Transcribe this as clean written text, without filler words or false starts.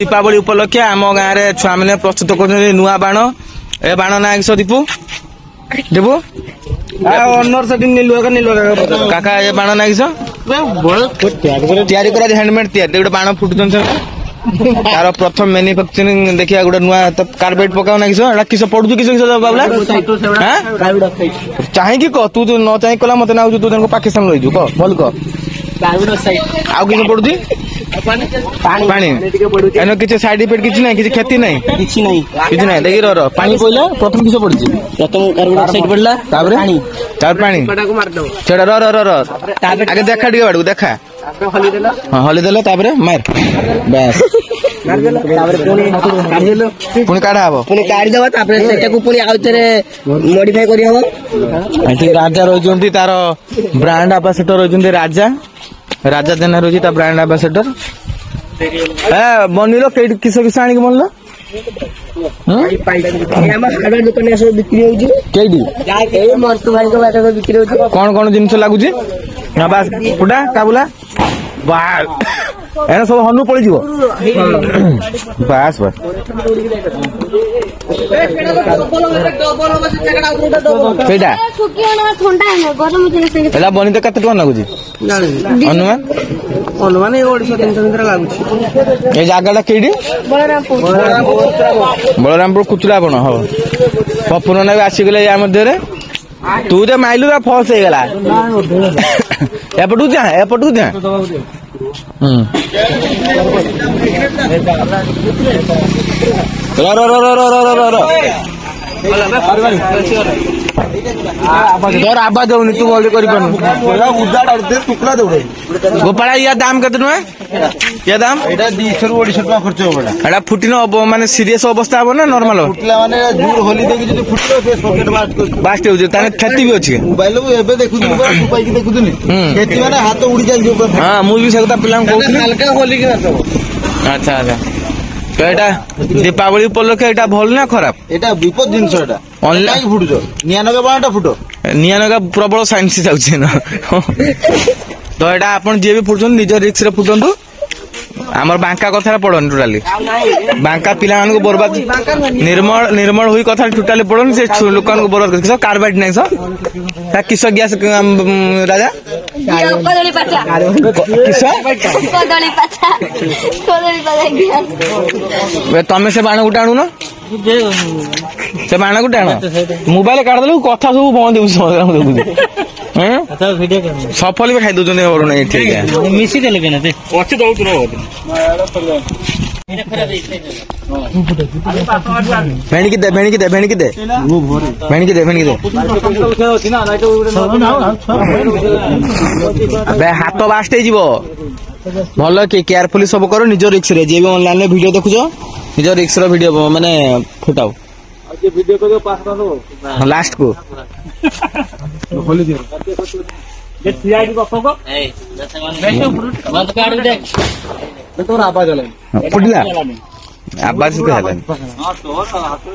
दीपावली उपलक्षे आम गाँव में छुआ मैंने प्रस्तुत कर नुआ बाण ए बाण ना किस दीपू दीपू काका ये बाण ना किस तैयारी हैंडमेड तैयारी गोटे बाण फुटुन तार प्रथम मैन्युफैक्चरिंग देखिए गोटे नुआ कार्बेट पकाओ ना किस पड़ू किस बाबला चाहिए कह तू न चाह कला मत ना तू पाकिस्तान रही कह भल कह आउ कि पड़ू पानी किसी साइड इफेक्ट किसी नहीं किसी क्षति नहीं किसी नहीं देखी रो पानी पड़ला प्रथम किस पड़ी प्रथम कार्बन डाइऑक्साइड पड़ला तापर पानी छेड़ा रो रो रो आगे देखा टिके बाड़ू देखा हली देला तापर मार बस पुणी काढ़ा हबो पुणी काढ़ी देबा तापर सेटा को पुणी आउतरे मॉडिफाई करी हबो एठी राजा रहिजंती तार ब्रांड एम्बेसडर रहिजंती राजा देना रही ब्रांड एम्बेसडर बनिल किस किस आनी बनल कौन कौन जिनस लगुच पुटा काबुला एना सब हनु पड़ी जीव बास बास बनी तो कत लगुच अनुमान अनुमान ये जगह कईटी बलरामपुर कुचुला बण हम पपुन भी आसीगले या मध्य तू जो माइलु फल्स हो गला एपटू जा तोर आवाज होनी तू बोल गोपाला या दाम कत या दाम 250 खर्च हो फुटिन माने सीरियस अवस्था हम ना नॉर्मल माने दूर होली देखि जदी फुटिलो फेस पॉकेट बास्ट हो ताने क्षति भी अछि मोबाइल एबे देखुनी मोबाइल की देखुनी क्षति माने हाथ उड़ी जाय हां मु भी सेकता पिला कहउनी हल्का होली के अच्छा अच्छा तो एटा दीपावली उपलक्षे एटा भल ना खराब एटा विपद जिंस एटा ऑनलाइन फुटजो 99 बाणटा फुटो 99 प्रबल साइंस जाउछे ना तो एटा आपण जे भी फुटछन निज रिस्क रे फुटंतु आमर बांका कथा पड़न टोटाली बांका पिला को बर्बाद निर्मल हुई कथा टोटाली पड़न से लोकन को बर्बाद किस कार्बाइड नहीं सो ता किस गैस राजा कदली पाचा किस कदली पाचा गैस तमे से बाण गुटा आनु ना से बाण गुटा आनु मोबाइल काट देलु कथा सब बंद हो सफल भी खाई दौन नहीं ठीक है मिसी देले के ना अच्छे दउत न भेणी की दे बे हाथ बास्ट हो भल कि केयरफुली सब करो निज रिक्स रे जे भी ऑनलाइन में वीडियो देखुछ निज रिक्स रो वीडियो माने फुटाओ वीडियो को पास कर दो लास्ट को खोली दियो ये सीआईडी को को ए बंद काट दे तो आवाज होला फुटला आवाज के होला हां तो